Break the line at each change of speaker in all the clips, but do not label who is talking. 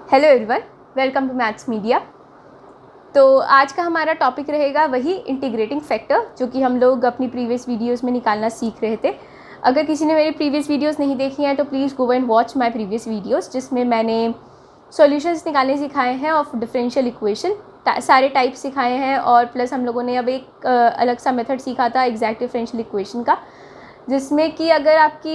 Hello everyone, welcome to maths media. तो आज का हमारा टॉपिक रहेगा वही इंटीग्रेटिंग फैक्टर, जो कि हम लोग अपनी प्रीवियस वीडियोस में निकालना सीख रहे थे। अगर किसी ने मेरी प्रीवियस वीडियोस नहीं देखी हैं तो please go and watch my previous videos, जिसमें मैंने सॉल्यूशंस निकालने सिखाए हैं ऑफ डिफरेंशियल इक्वेशन, सारे टाइप सिखाए हैं। और प्लस हम लोगों ने अब एक अलग सा मेथड सीखा था एग्जैक्ट डिफरेंशियल इक्वेशन का, जिसमें कि अगर आपकी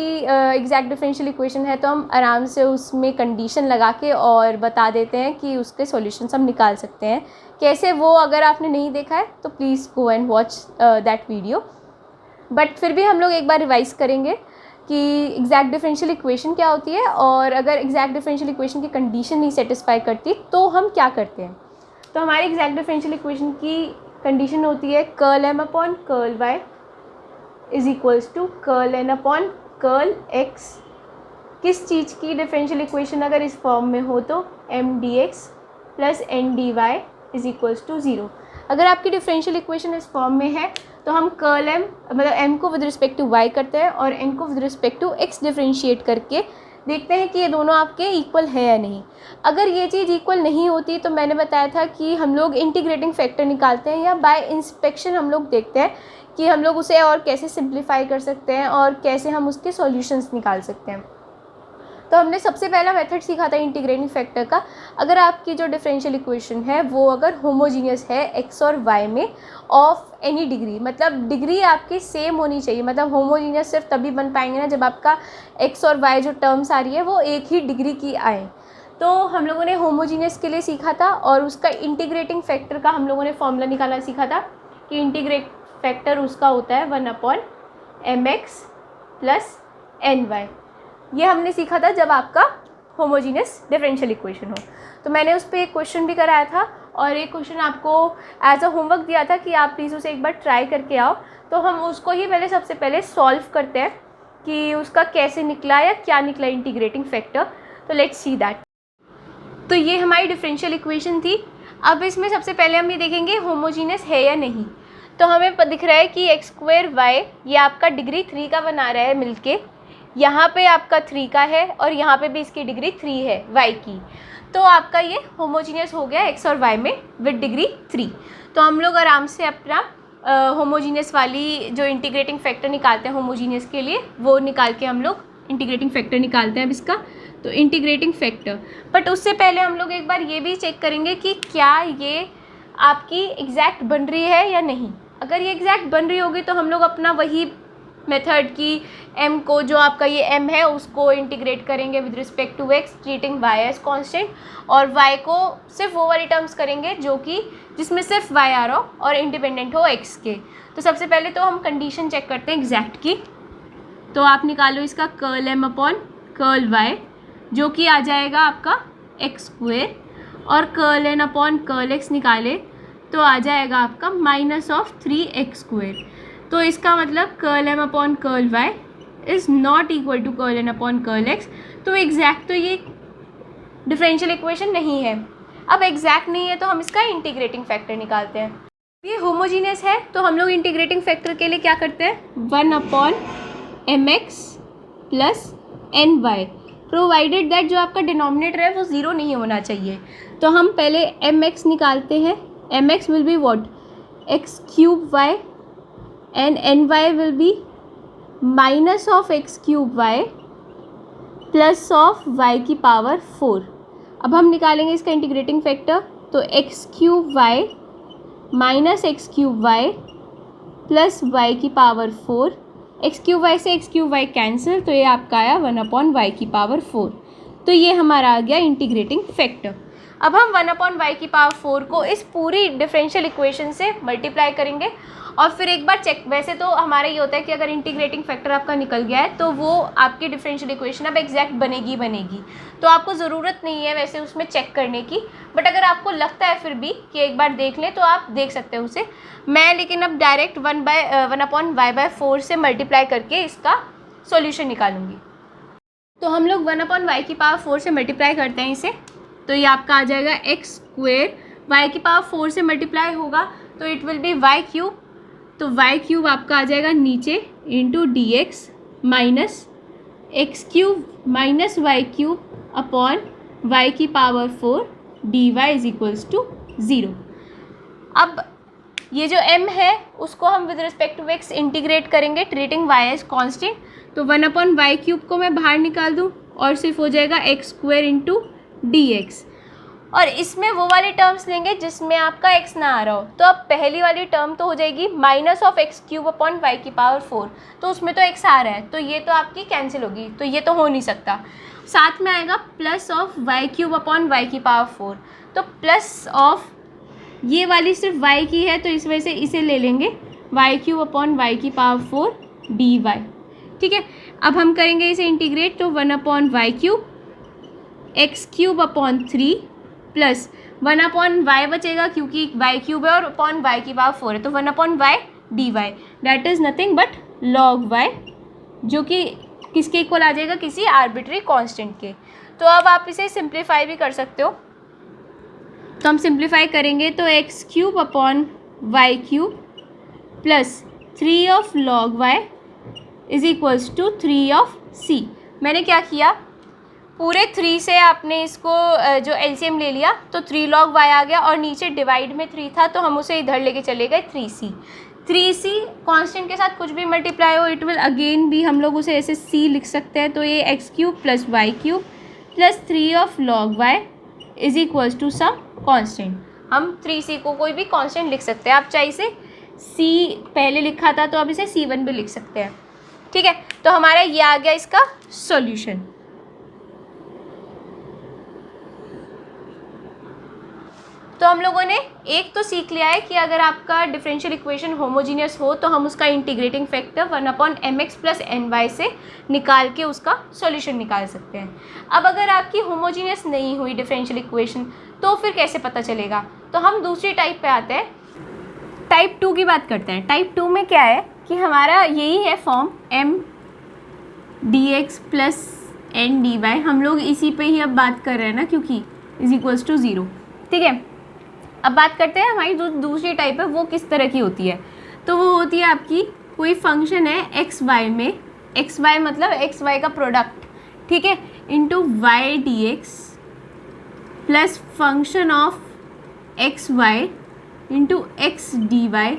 एग्जैक्ट डिफरेंशियल इक्वेशन है तो हम आराम से उसमें कंडीशन लगा के और बता देते हैं कि उसके सॉल्यूशंस हम निकाल सकते हैं कैसे। वो अगर आपने नहीं देखा है तो please go and watch that video. But फिर भी हम लोग एक बार रिवाइज़ करेंगे कि एग्जैक्ट डिफरेंशियल इक्वेशन क्या होती है, और अगर एग्जैक्ट डिफरेंशियल इक्वेशन की कंडीशन नहीं सेटिस्फाई करती तो हम क्या करते हैं। तो हमारी एग्जैक्ट डिफरेंशियल इक्वेशन की कंडीशन होती है curl m upon curl y is equals to curl n upon curl x. किस चीज़ की डिफरेंशियल इक्वेशन अगर इस फॉर्म में हो तो m d x plus n d y is equals to zero. अगर आपकी डिफरेंशियल इक्वेशन इस फॉर्म में है तो हम कर्ल एम मतलब एम को विद रिस्पेक्ट टू वाई करते हैं और एन को with respect to x differentiate करके देखते हैं कि ये दोनों आपके इक्वल है या नहीं। अगर ये चीज़ इक्वल नहीं होती तो मैंने बताया था कि हम लोग इंटीग्रेटिंग फैक्टर निकालते हैं, या बाय इंस्पेक्शन हम लोग देखते हैं कि हम लोग उसे और कैसे सिंप्लीफाई कर सकते हैं और कैसे हम उसके सॉल्यूशंस निकाल सकते हैं। तो हमने सबसे पहला मेथड सीखा था इंटीग्रेटिंग फैक्टर का। अगर आपकी जो डिफरेंशियल इक्वेशन है वो अगर होमोजीनियस है एक्स और वाई में ऑफ एनी डिग्री, मतलब डिग्री आपकी सेम होनी चाहिए। मतलब होमोजीनियस सिर्फ तभी बन पाएंगे ना जब आपका एक्स और वाई जो टर्म्स आ रही है वो एक ही डिग्री की आए। तो हम लोगों ने होमोजीनियस के लिए सीखा था और उसका इंटीग्रेटिंग फैक्टर का हम लोगों ने फॉर्मूला निकालना सीखा था कि इंटीग्रेट फैक्टर उसका होता है 1 upon m x plus n y. ये हमने सीखा था जब आपका होमोजीनियस डिफरेंशियल इक्वेशन हो। तो मैंने उस पर एक क्वेश्चन भी कराया था और एक क्वेश्चन आपको एज अ होमवर्क दिया था कि आप प्लीज़ उसे एक बार ट्राई करके आओ। तो हम उसको ही सबसे पहले सॉल्व करते हैं कि उसका कैसे निकला या क्या निकला इंटीग्रेटिंग फैक्टर। तो लेट्स सी दैट। तो ये हमारी डिफरेंशियल इक्वेशन थी। अब इसमें सबसे पहले हम ये देखेंगे होमोजीनियस है या नहीं। तो हमें दिख रहा है कि एक्स स्क्वायर वाई ये आपका डिग्री 3 का बना रहा है मिलके। यहाँ पे आपका 3 का है और यहाँ पे भी इसकी डिग्री 3 है वाई की। तो आपका ये होमोजीनियस हो गया एक्स और वाई में विद डिग्री 3। तो हम लोग आराम से अपना होमोजीनियस वाली जो इंटीग्रेटिंग फैक्टर निकालते हैं होमोजीनियस के लिए वो निकाल के हम लोग इंटीग्रेटिंग फैक्टर निकालते हैं अब इसका। तो इंटीग्रेटिंग फैक्टर, बट उससे पहले हम लोग एक बार ये भी चेक करेंगे कि क्या ये आपकी एग्जैक्ट बन रही है या नहीं। अगर ये एग्जैक्ट बन रही होगी तो हम लोग अपना वही मेथड की m को, जो आपका ये m है, उसको इंटीग्रेट करेंगे with respect to x treating y as constant, और y को सिर्फ वो वाली टर्म्स करेंगे जो कि जिसमें सिर्फ y आ रहा हो और इंडिपेंडेंट हो x के। तो सबसे पहले तो हम कंडीशन चेक करते हैं एग्जैक्ट की। तो आप निकालो इसका curl m upon curl y, जो कि आ जाएगा आपका एक्स स्क्वायर, और curl n upon curl x निकाले तो आ जाएगा आपका माइनस ऑफ 3x स्क्वायर। तो इसका मतलब curl m upon curl y is not equal to curl n upon curl x। तो एग्जैक्ट तो ये डिफरेंशियल इक्वेशन नहीं है। अब एग्जैक्ट नहीं है तो हम इसका इंटीग्रेटिंग फैक्टर निकालते हैं। ये होमोजीनियस है तो हम लोग इंटीग्रेटिंग फैक्टर के लिए क्या करते हैं 1 upon m x plus n y, provided that जो आपका डिनोमिनेटर है वो ज़ीरो नहीं होना चाहिए। तो हम पहले एम एक्स निकालते हैं। M x will be what x cube y and ny will be minus of x cube y plus of y की पावर 4। अब हम निकालेंगे इसका इंटीग्रेटिंग फैक्टर। तो x cube y minus x cube y plus y की power 4। X cube Y से x cube Y cancel, तो ये आपका आया 1 अपॉन वाई की पावर 4। तो ये हमारा आ गया इंटीग्रेटिंग फैक्टर। अब हम 1 अपॉन वाई की पावर 4 को इस पूरी डिफरेंशियल इक्वेशन से मल्टीप्लाई करेंगे और फिर एक बार चेक। वैसे तो हमारा ये होता है कि अगर इंटीग्रेटिंग फैक्टर आपका निकल गया है तो वो आपकी डिफरेंशियल इक्वेशन अब एग्जैक्ट बनेगी, तो आपको ज़रूरत नहीं है वैसे उसमें चेक करने की। बट अगर आपको लगता है फिर भी कि एक बार देख लें तो आप देख सकते हैं उसे। मैं लेकिन अब डायरेक्ट 1 अपॉन वाई बाय 4 से मल्टीप्लाई करके इसका सॉल्यूशन निकालूंगी। तो हम लोग 1 अपॉन वाई की पावर 4 से मल्टीप्लाई करते हैं इसे। तो ये आपका आ जाएगा एक्स स्क्वेयर, वाई की पावर 4 से मल्टीप्लाई होगा तो it will be y cube. तो वाई क्यूब आपका आ जाएगा नीचे into d x minus x cube minus y cube upon y की power 4 d y is equals to 0। अब ये जो m है उसको हम with respect to x integrate करेंगे ट्रीटिंग y एज कांस्टेंट। तो 1/y³ को मैं बाहर निकाल दूँ और सिर्फ हो जाएगा x² इंटू dx। और इसमें वो वाले टर्म्स लेंगे जिसमें आपका x ना आ रहा हो। तो अब पहली वाली टर्म तो हो जाएगी -(x³/y⁴), तो उसमें तो x आ रहा है, तो ये तो आपकी कैंसिल होगी, तो ये तो हो नहीं सकता। साथ में आएगा +(y³/y⁴), तो प्लस ऑफ ये वाली सिर्फ y की है तो इस वजह से इसे ले लेंगे y³ dy। ठीक है, अब हम करेंगे इसे इंटीग्रेट, तो 1/y³ x³ प्लस 1/y बचेगा क्योंकि y³ है और y⁴ है, तो 1/y dy that is nothing but log y, जो कि किसके इक्वल आ जाएगा, किसी आर्बिट्री कांस्टेंट के। तो अब आप इसे सिंप्लीफाई भी कर सकते हो, तो हम सिंप्लीफाई करेंगे तो x³ plus 3 of log y is equals to 3 of c। मैंने क्या किया, पूरे 3 से आपने इसको जो एलसीएम ले लिया तो 3 log y आ गया, और नीचे डिवाइड में 3 था तो हम उसे इधर लेके चले गए 3c। 3c कांस्टेंट के साथ कुछ भी मल्टीप्लाई हो इट विल अगेन भी, हम लोग उसे ऐसे c लिख सकते हैं। तो ये x³ plus y³ plus 3 of log y is equals to some constant. हम 3c को कोई भी कांस्टेंट लिख सकते हैं, आप चाहे इसे c पहले लिखा था तो अब इसे c1 भी लिख सकते हैं। ठीक है, तो हमारा ये आ गया इसका सॉल्यूशन। तो हम लोगों ने एक तो सीख लिया है कि अगर आपका डिफरेंशियल इक्वेशन होमोजीनियस हो तो हम उसका integrating factor 1/mx plus ny से निकाल के उसका सॉल्यूशन निकाल सकते हैं। अब अगर आपकी होमोजीनियस नहीं हुई डिफरेंशियल इक्वेशन तो फिर कैसे पता चलेगा, तो हम दूसरी टाइप पे आते हैं, टाइप 2 की बात करते हैं। टाइप 2 में क्या है कि हमारा यही है form m dx plus n dy, हम लोग इसी पे ही अब बात कर रहे हैं ना, क्योंकि इज इक्वल्स टू 0। ठीक है, अब बात करते हैं हमारी जो दूसरी टाइप है वो किस तरह की होती है। तो वो होती है आपकी, कोई फंक्शन है एक्स वाई में, एक्स वाई मतलब एक्स वाई का प्रोडक्ट, ठीक है, into y d x plus function of x y into x d y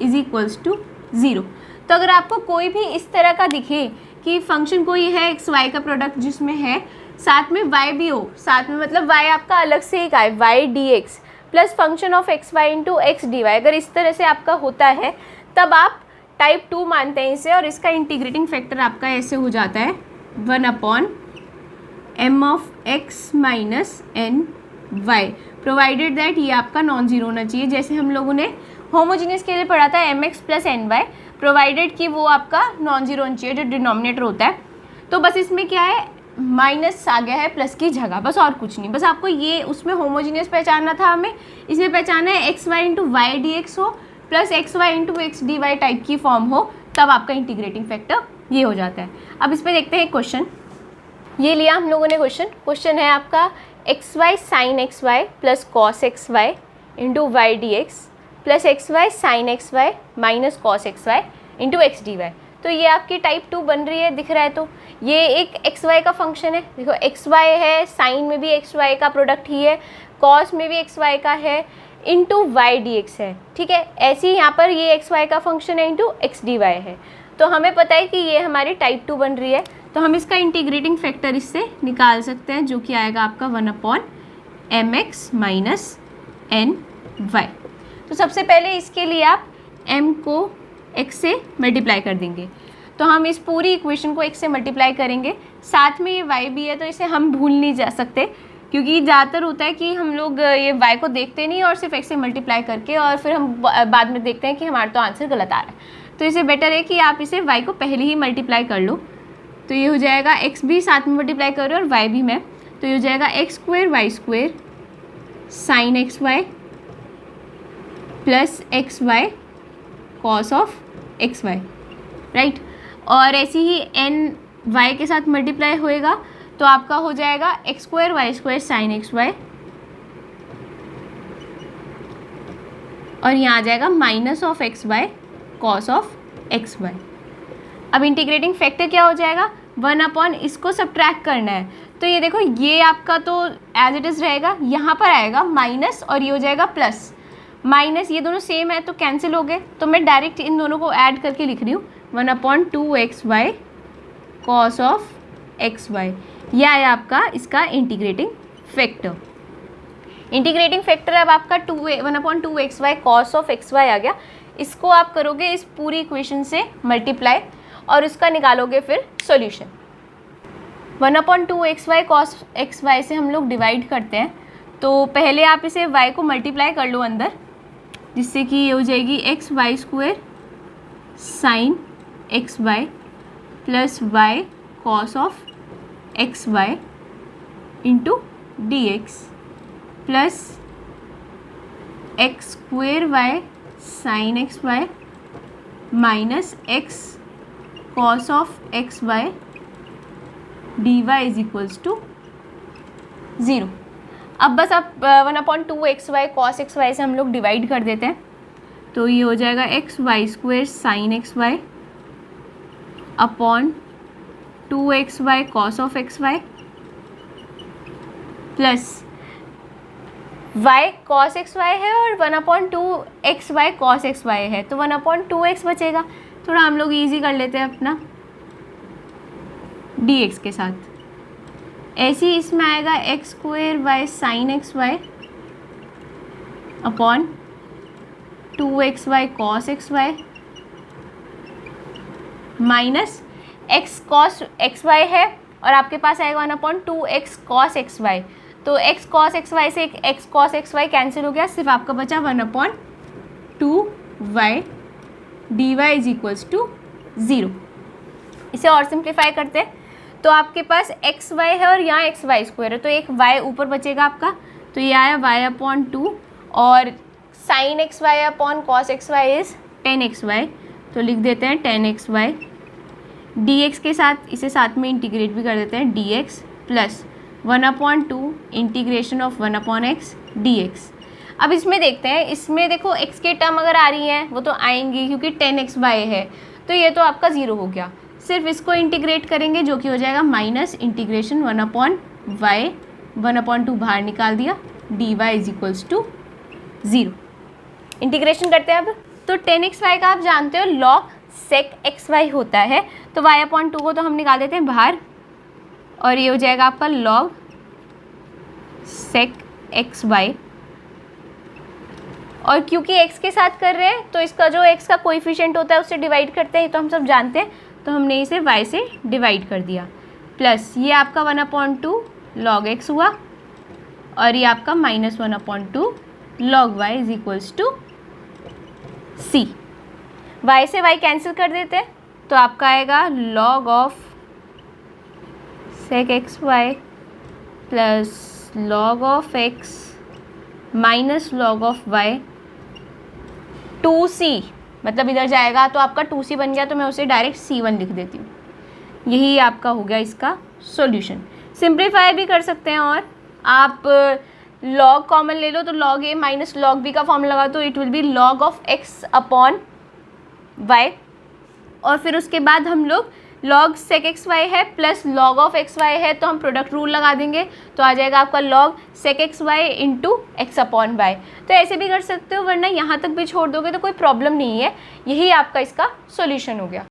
is equals to 0। तो अगर आपको कोई भी इस तरह का दिखे कि फंक्शन कोई है एक्स वाई का प्रोडक्ट जिसमें है साथ में वाई भी हो, साथ में मतलब वाई आपका अलग से ही का है, y d x plus function of x y into x d y, अगर इस तरह से आपका होता है तब आप टाइप 2 मानते हैं इसे, और इसका इंटीग्रेटिंग फैक्टर आपका ऐसे हो जाता है 1/m of x minus n y, provided that ये आपका नॉन जीरो होना चाहिए। जैसे हम लोगों ने होमोजीनियस के लिए पढ़ा था mx plus n y, provided कि वो आपका नॉन जीरो होना चाहिए जो डिनोमिनेटर होता है। तो बस इसमें क्या है, माइनस आ गया है प्लस की जगह, बस और कुछ नहीं, बस आपको ये उसमें होमोजीनियस पहचानना था हमें, इसमें पहचाना है x y into y d x हो plus x y into x d y type की फॉर्म हो, तब आपका इंटीग्रेटिंग फैक्टर ये हो जाता है। अब इस पर देखते हैं क्वेश्चन, ये लिया हम लोगों ने क्वेश्चन है आपका x y sine x y plus cos x y into y d x plus x y sine x y minus cos x y into x d y. तो ये आपकी टाइप 2 बन रही है, दिख रहा है। तो ये एक एक्स वाई का फंक्शन है, देखो एक्स वाई है, साइन में भी एक्स वाई का प्रोडक्ट ही है, कॉस में भी एक्स वाई का है, इंटू वाई डी एक्स है। ठीक है, ऐसे ही यहाँ पर ये एक्स वाई का फंक्शन है इंटू एक्स डी वाई है। तो हमें पता है कि ये हमारी टाइप 2 बन रही है, तो हम इसका इंटीग्रेटिंग फैक्टर इससे निकाल सकते हैं, जो कि आएगा आपका 1/mx माइनस एन वाई। तो सबसे पहले इसके लिए आप m को x से मल्टीप्लाई कर देंगे, तो हम इस पूरी इक्वेशन को x से मल्टीप्लाई करेंगे, साथ में ये y भी है तो इसे हम भूल नहीं जा सकते, क्योंकि ज़्यादातर होता है कि हम लोग ये y को देखते नहीं और सिर्फ x से मल्टीप्लाई करके और फिर हम बाद में देखते हैं कि हमारा तो आंसर गलत आ रहा है। तो इसे बेटर है कि आप इसे y को पहले ही मल्टीप्लाई कर लो, तो ये हो जाएगा x भी साथ में मल्टीप्लाई करो और y भी में, तो ये हो जाएगा x² sine x y plus x y cos of x y, right. और ऐसे ही n y के साथ मल्टीप्लाई होएगा तो आपका हो जाएगा x² साइन एक्स वाई, और यहाँ आ जाएगा minus of x y cos of x y. अब इंटीग्रेटिंग फैक्टर क्या हो जाएगा, 1 अपॉन इसको सब्ट्रैक्ट करना है, तो ये देखो ये आपका तो एज इट इज़ रहेगा, यहाँ पर आएगा माइनस और ये हो जाएगा प्लस। माइनस ये दोनों सेम है तो कैंसिल हो गए, तो मैं डायरेक्ट इन दोनों को ऐड करके लिख रही हूँ 1/2xy कॉस ऑफ xy। यह है आपका इसका इंटीग्रेटिंग फैक्टर। इंटीग्रेटिंग फैक्टर अब आपका 1/2xy कॉस ऑफ xy आ गया। इसको आप करोगे इस पूरी इक्वेशन से मल्टीप्लाई और उसका निकालोगे फिर सॉल्यूशन। 1/2xy कॉस xy से हम लोग डिवाइड करते हैं, तो पहले आप इसे y को मल्टीप्लाई कर लो अंदर, जिससे कि ये हो जाएगी xy² sine xy plus y cos of xy into dx plus x² sine xy minus x cos of xy dy is equals to 0। अब बस आप 1/2xy कॉस xy से हम लोग डिवाइड कर देते हैं, तो ये हो जाएगा xy² sine xy upon 2xy cos of xy plus y cos xy है और 1/2xy कॉस xy है, तो 1/2x बचेगा। थोड़ा हम लोग इजी कर लेते हैं अपना dx के साथ। ऐसे ही इसमें आएगा x² sine xy upon 2xy cos xy minus x cos xy है और आपके पास आएगा 1/2x कॉस xy, तो x कॉस xy से x कॉस xy कैंसिल हो गया, सिर्फ आपका बचा 1/2y dy is equals to 0। इसे और सिंप्लीफाई करते हैं, तो आपके पास xy है और यहाँ xy² है, तो एक y ऊपर बचेगा आपका, तो ये आया y/2 और sine xy upon cos xy is 10xy, तो लिख देते हैं 10xy। dx के साथ इसे साथ में इंटीग्रेट भी कर देते हैं, dx plus 1/2 integration of 1/x dx। अब इसमें देखते हैं, इसमें देखो x के टर्म अगर आ रही हैं वो तो आएंगी क्योंकि 10xy है, तो ये तो आपका 0 हो गया। सिर्फ इसको इंटीग्रेट करेंगे जो कि हो जाएगा माइनस इंटीग्रेशन 1/y 1/2 बाहर निकाल दिया dy is equals to 0। Integration करते हैं अब, तो 10xy का आप जानते हो log sec xy होता है, तो y/2 को तो हम निकाल देते हैं बाहर और ये हो जाएगा आपका log sec xy। और क्योंकि x के साथ कर रहे हैं तो इसका जो x का कोएफिशिएंट होता है उससे डिवाइड करते हैं, तो हम सब जानते हैं, तो हमने इसे y से डिवाइड कर दिया। प्लस ये आपका 1/2 log x हुआ और ये आपका minus 1/2 log y is equals to c। y से y कैंसिल कर देते हैं, तो आपका आएगा log of sec xy plus log of x minus log of y 2c, मतलब इधर जाएगा तो आपका 2c बन गया, तो मैं उसे डायरेक्ट c1 लिख देती हूँ। यही आपका हो गया इसका सॉल्यूशन। सिंप्लीफाई भी कर सकते हैं और आप log कॉमन ले लो, तो log a minus log b का फॉर्मूला लगा, तो it will B log of x upon y, और फिर उसके बाद हम लोग log sec xy है प्लस log ऑफ xy है, तो हम प्रोडक्ट रूल लगा देंगे, तो आ जाएगा आपका log sec xy into x upon y। तो ऐसे भी कर सकते हो, वरना यहाँ तक भी छोड़ दोगे तो कोई प्रॉब्लम नहीं है। यही आपका इसका सॉल्यूशन हो गया।